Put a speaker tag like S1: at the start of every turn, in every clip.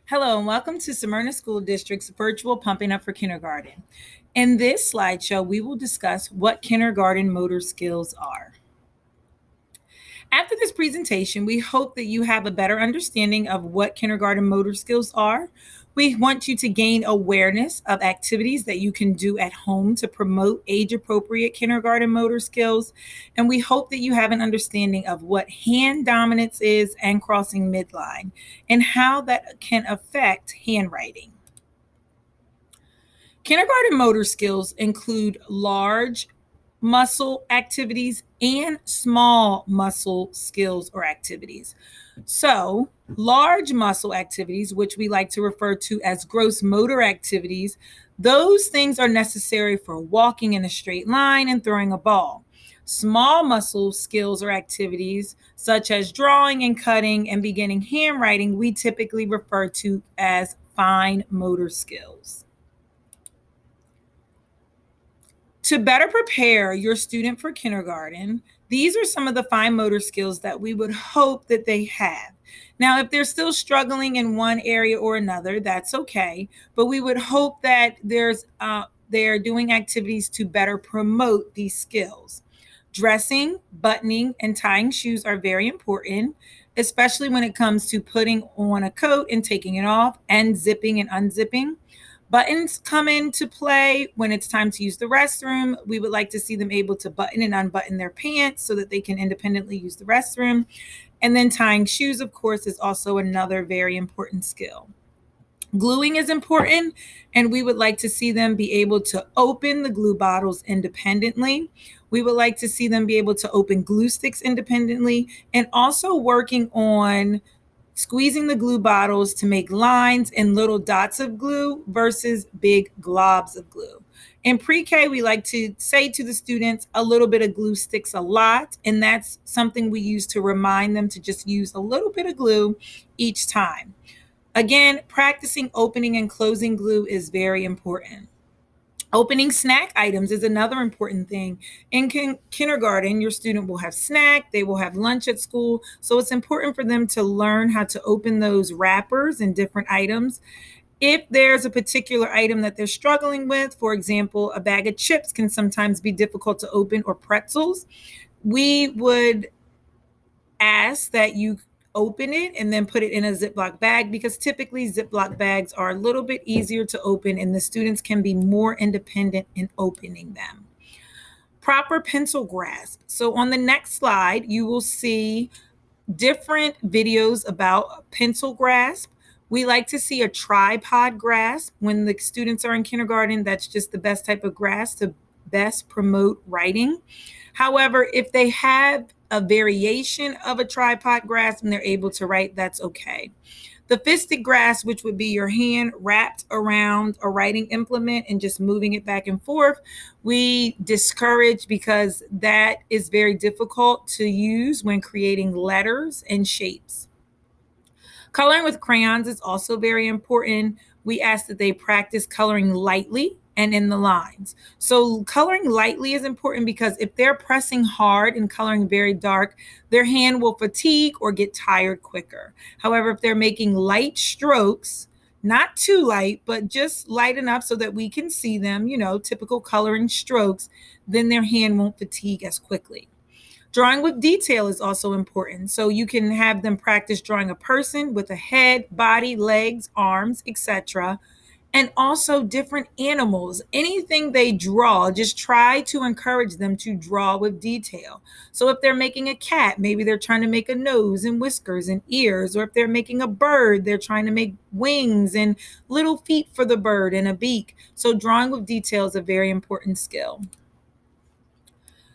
S1: Hello and welcome to Smyrna School District's virtual Pumping Up for Kindergarten. In this slideshow, we will discuss what kindergarten motor skills are. After this presentation, we hope that you have a better understanding of what kindergarten motor skills are. We want you to gain awareness of activities that you can do at home to promote age-appropriate kindergarten motor skills. And we hope that you have an understanding of what hand dominance is and crossing midline and how that can affect handwriting. Kindergarten motor skills include large muscle activities and small muscle skills or activities. So, large muscle activities, which we like to refer to as gross motor activities, those things are necessary for walking in a straight line and throwing a ball. Small muscle skills or activities, such as drawing and cutting and beginning handwriting, we typically refer to as fine motor skills. To better prepare your student for kindergarten, these are some of the fine motor skills that we would hope that they have. Now, if they're still struggling in one area or another, that's okay, but we would hope that they're doing activities to better promote these skills. Dressing, buttoning, and tying shoes are very important, especially when it comes to putting on a coat and taking it off, and zipping and unzipping. Buttons come into play when it's time to use the restroom. We would like to see them able to button and unbutton their pants so that they can independently use the restroom. And then tying shoes, of course, is also another very important skill. Gluing is important, and we would like to see them be able to open the glue bottles independently. We would like to see them be able to open glue sticks independently, and also working on squeezing the glue bottles to make lines and little dots of glue versus big globs of glue. In pre-K, we like to say to the students, a little bit of glue sticks a lot, and that's something we use to remind them to just use a little bit of glue each time. Again, practicing opening and closing glue is very important. Opening snack items is another important thing. In kindergarten, your student will have snack, they will have lunch at school. So it's important for them to learn how to open those wrappers and different items. If there's a particular item that they're struggling with, for example, a bag of chips can sometimes be difficult to open, or pretzels, we would ask that you open it and then put it in a Ziploc bag, because typically Ziploc bags are a little bit easier to open and the students can be more independent in opening them. Proper pencil grasp. So on the next slide, you will see different videos about pencil grasp. We like to see a tripod grasp. When the students are in kindergarten, that's just the best type of grasp to best promote writing. However, if they have a variation of a tripod grasp and they're able to write, that's okay. The fisted grasp, which would be your hand wrapped around a writing implement and just moving it back and forth, we discourage, because that is very difficult to use when creating letters and shapes. Coloring with crayons is also very important. We ask that they practice coloring lightly and in the lines. So coloring lightly is important, because if they're pressing hard and coloring very dark, their hand will fatigue or get tired quicker. However, if they're making light strokes, not too light, but just light enough so that we can see them, typical coloring strokes, then their hand won't fatigue as quickly. Drawing with detail is also important. So you can have them practice drawing a person with a head, body, legs, arms, etc., and also different animals. Anything they draw, just try to encourage them to draw with detail. So if they're making a cat, maybe they're trying to make a nose and whiskers and ears. Or if they're making a bird, they're trying to make wings and little feet for the bird and a beak. So drawing with detail is a very important skill.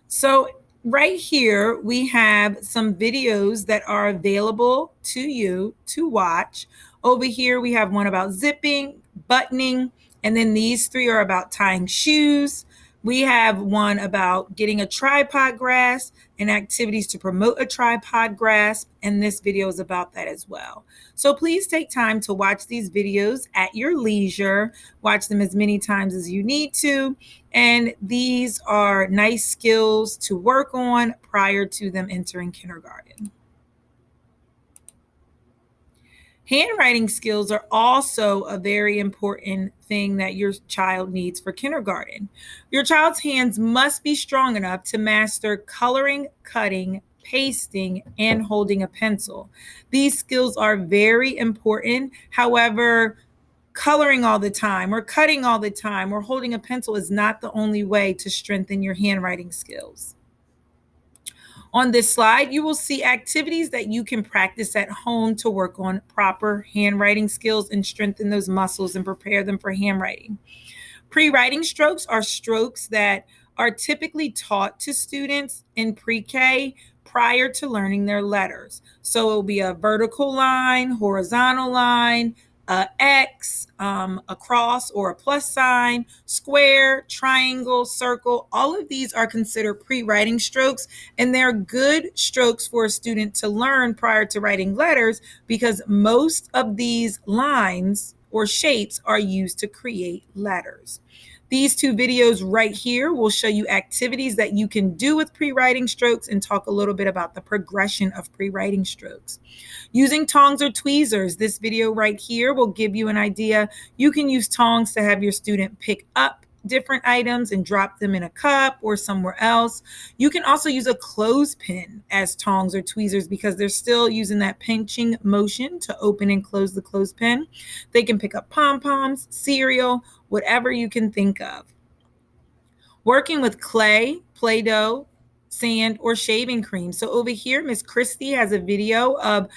S1: So right here, we have some videos that are available to you to watch. Over here, we have one about zipping, buttoning, and then these three are about tying shoes. We have one about getting a tripod grasp and activities to promote a tripod grasp, and this video is about that as well. So please take time to watch these videos at your leisure. Watch them as many times as you need to, and these are nice skills to work on prior to them entering kindergarten. Handwriting skills are also a very important thing that your child needs for kindergarten. Your child's hands must be strong enough to master coloring, cutting, pasting, and holding a pencil. These skills are very important. However, coloring all the time or cutting all the time or holding a pencil is not the only way to strengthen your handwriting skills. On this slide, you will see activities that you can practice at home to work on proper handwriting skills and strengthen those muscles and prepare them for handwriting. Pre-writing strokes are strokes that are typically taught to students in pre-K prior to learning their letters. So it will be a vertical line, horizontal line, a X, a cross or a plus sign, square, triangle, circle. All of these are considered pre-writing strokes, and they're good strokes for a student to learn prior to writing letters because most of these lines or shapes are used to create letters. These two videos right here will show you activities that you can do with pre-writing strokes and talk a little bit about the progression of pre-writing strokes. Using tongs or tweezers, this video right here will give you an idea. You can use tongs to have your student pick up different items and drop them in a cup or somewhere else. You can also use a clothespin as tongs or tweezers because they're still using that pinching motion to open and close the clothespin. They can pick up pom-poms, cereal, whatever you can think of. Working with clay, Play-Doh, sand, or shaving cream. So over here, Miss Christie has a video of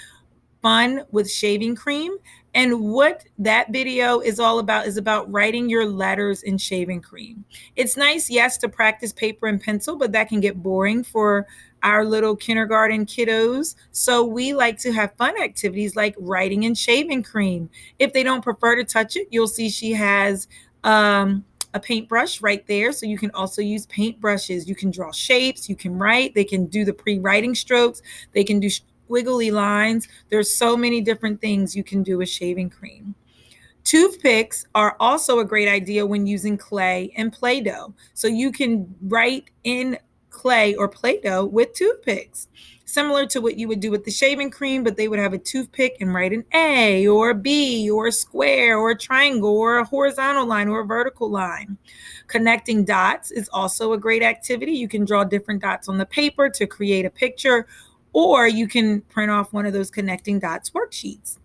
S1: fun with shaving cream. And what that video is all about is about writing your letters in shaving cream. It's nice, yes, to practice paper and pencil, but that can get boring for our little kindergarten kiddos. So we like to have fun activities like writing in shaving cream. If they don't prefer to touch it, you'll see she has a paintbrush right there. So you can also use paintbrushes. You can draw shapes, you can write, they can do the pre-writing strokes, they can do wiggly lines. There's so many different things you can do with shaving cream. Toothpicks are also a great idea when using clay and Play-Doh. So you can write in clay or Play-Doh with toothpicks, similar to what you would do with the shaving cream, but they would have a toothpick and write an A or a B or a square or a triangle or a horizontal line or a vertical line. Connecting dots is also a great activity. You can draw different dots on the paper to create a picture, or you can print off one of those connecting dots worksheets.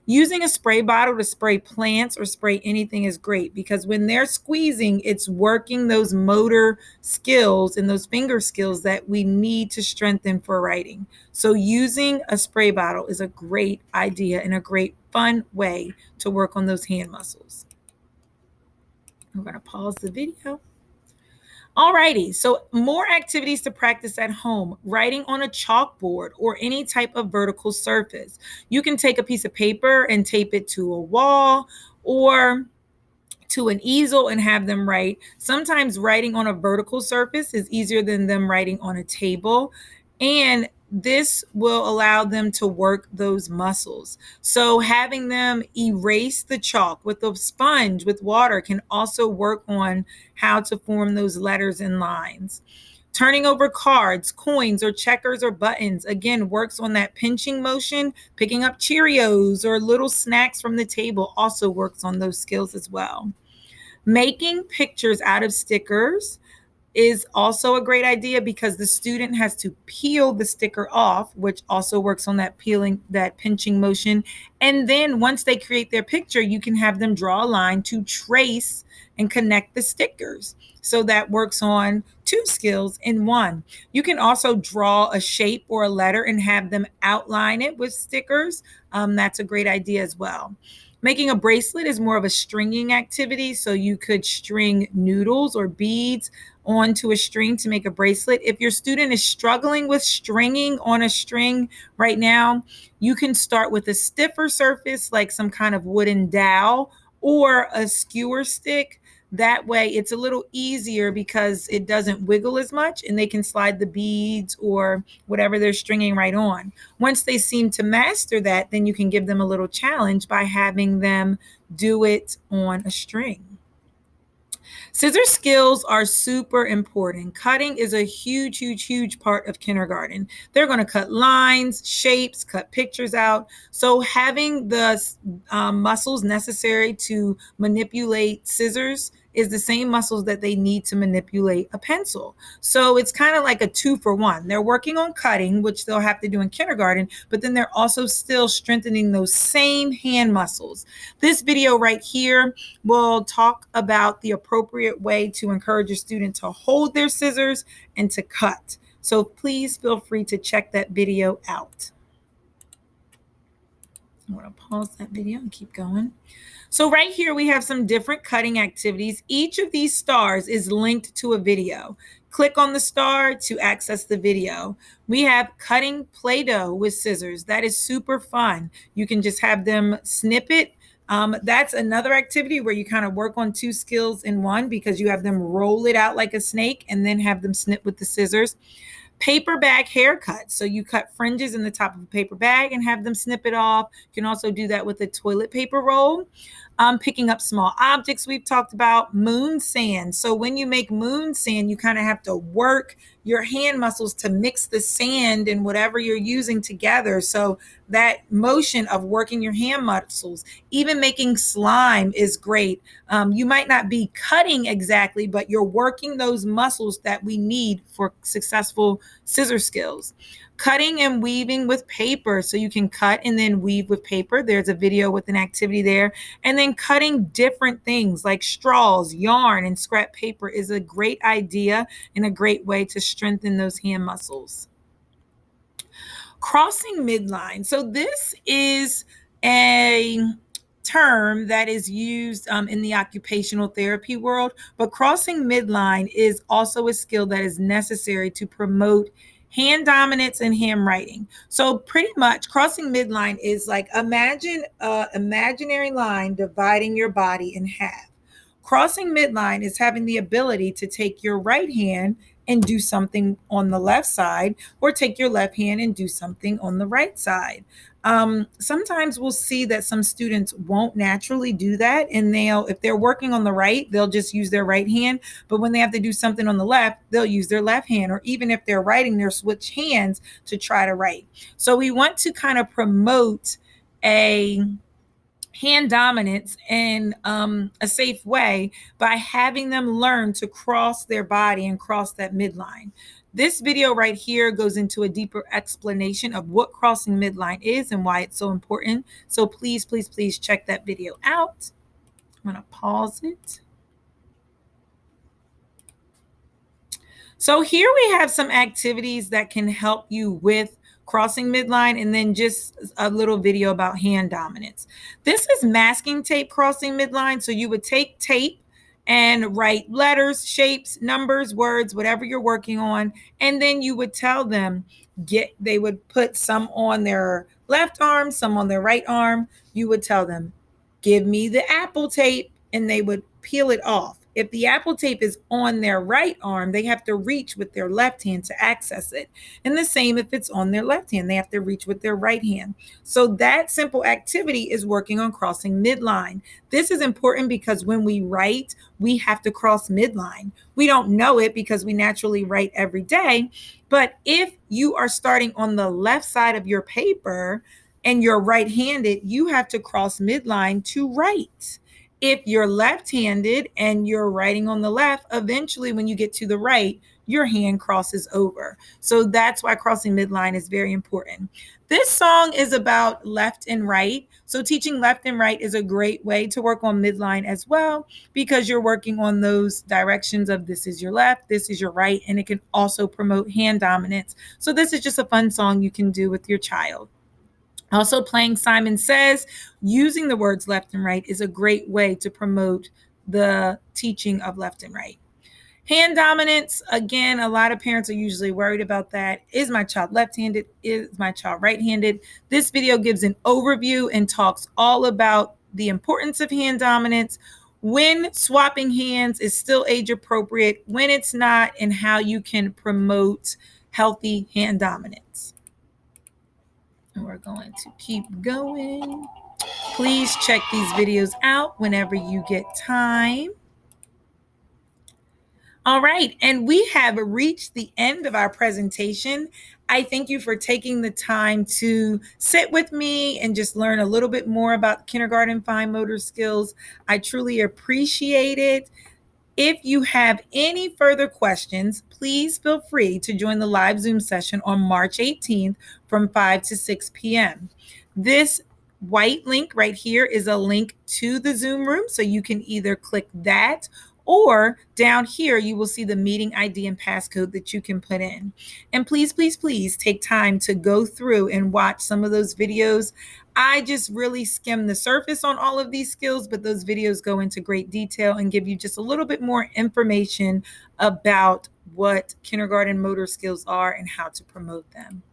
S1: Using a spray bottle to spray plants or spray anything is great because when they're squeezing, it's working those motor skills and those finger skills that we need to strengthen for writing. So using a spray bottle is a great idea and a great fun way to work on those hand muscles. I'm going to pause the video. Alrighty, so more activities to practice at home. Writing on a chalkboard or any type of vertical surface. You can take a piece of paper and tape it to a wall or to an easel and have them write. Sometimes writing on a vertical surface is easier than them writing on a table, and this will allow them to work those muscles. So having them erase the chalk with a sponge with water can also work on how to form those letters and lines. Turning over cards, coins, or checkers or buttons, again, works on that pinching motion. Picking up Cheerios or little snacks from the table also works on those skills as well. Making pictures out of stickers is also a great idea because the student has to peel the sticker off, which also works on that peeling, that pinching motion. And then once they create their picture, you can have them draw a line to trace and connect the stickers. So that works on two skills in one. You can also draw a shape or a letter and have them outline it with stickers. That's a great idea as well. Making a bracelet is more of a stringing activity. So you could string noodles or beads onto a string to make a bracelet. If your student is struggling with stringing on a string right now, you can start with a stiffer surface like some kind of wooden dowel or a skewer stick. That way it's a little easier because it doesn't wiggle as much and they can slide the beads or whatever they're stringing right on. Once they seem to master that, then you can give them a little challenge by having them do it on a string. Scissor skills are super important. Cutting is a huge, huge, huge part of kindergarten. They're going to cut lines, shapes, cut pictures out. So having the muscles necessary to manipulate scissors is the same muscles that they need to manipulate a pencil. So it's kind of like a 2-for-1. They're working on cutting, which they'll have to do in kindergarten, but then they're also still strengthening those same hand muscles. This video right here will talk about the appropriate way to encourage your student to hold their scissors and to cut. So please feel free to check that video out. I'm going to pause that video and keep going. So right here, we have some different cutting activities. Each of these stars is linked to a video. Click on the star to access the video. We have cutting Play-Doh with scissors. That is super fun. You can just have them snip it. That's another activity where you kind of work on 2 skills in one, because you have them roll it out like a snake and then have them snip with the scissors. Paper bag haircut. So you cut fringes in the top of a paper bag and have them snip it off. You can also do that with a toilet paper roll. Picking up small objects we've talked about. Moon sand. So when you make moon sand, you kind of have to work your hand muscles to mix the sand and whatever you're using together. So that motion of working your hand muscles, even making slime is great. You might not be cutting exactly, but you're working those muscles that we need for successful scissor skills. Cutting and weaving with paper. So you can cut and then weave with paper. There's a video with an activity there. And then cutting different things like straws, yarn, and scrap paper is a great idea and a great way to strengthen those hand muscles. Crossing midline. So this is a term that is used in the occupational therapy world, but crossing midline is also a skill that is necessary to promote hand dominance and handwriting. So pretty much crossing midline is like, imagine an imaginary line dividing your body in half. Crossing midline is having the ability to take your right hand and do something on the left side, or take your left hand and do something on the right side. Sometimes we'll see that some students won't naturally do that, and if they're working on the right, they'll just use their right hand. But when they have to do something on the left, they'll use their left hand, or even if they're writing, they'll switch hands to try to write. So we want to kind of promote a hand dominance in a safe way by having them learn to cross their body and cross that midline. This video right here goes into a deeper explanation of what crossing midline is and why it's so important. So please, please, please check that video out. I'm going to pause it. So here we have some activities that can help you with crossing midline, and then just a little video about hand dominance. This is masking tape crossing midline. So you would take tape and write letters, shapes, numbers, words, whatever you're working on, and then you would tell them, they would put some on their left arm, some on their right arm. You would tell them, give me the Apple tape, and they would peel it off. If the Apple tape is on their right arm, they have to reach with their left hand to access it. And the same if it's on their left hand, they have to reach with their right hand. So that simple activity is working on crossing midline. This is important because when we write, we have to cross midline. We don't know it because we naturally write every day. But if you are starting on the left side of your paper and you're right-handed, you have to cross midline to write. If you're left-handed and you're writing on the left, eventually when you get to the right, your hand crosses over. So that's why crossing midline is very important. This song is about left and right. So teaching left and right is a great way to work on midline as well, because you're working on those directions of this is your left, this is your right, and it can also promote hand dominance. So this is just a fun song you can do with your child. Also, playing Simon Says, using the words left and right is a great way to promote the teaching of left and right. Hand dominance, again, a lot of parents are usually worried about that. Is my child left-handed? Is my child right-handed? This video gives an overview and talks all about the importance of hand dominance, when swapping hands is still age appropriate, when it's not, and how you can promote healthy hand dominance. And we're going to keep going. Please check these videos out whenever you get time. All right, and we have reached the end of our presentation. I thank you for taking the time to sit with me and just learn a little bit more about kindergarten fine motor skills. I truly appreciate it. If you have any further questions, please feel free to join the live Zoom session on March 18th from 5 to 6 p.m. This white link right here is a link to the Zoom room, so you can either click that or down here you will see the meeting ID and passcode that you can put in. And please, please, please take time to go through and watch some of those videos. I just really skim the surface on all of these skills, but those videos go into great detail and give you just a little bit more information about what kindergarten motor skills are and how to promote them.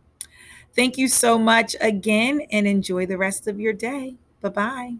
S1: Thank you so much again and enjoy the rest of your day. Bye-bye.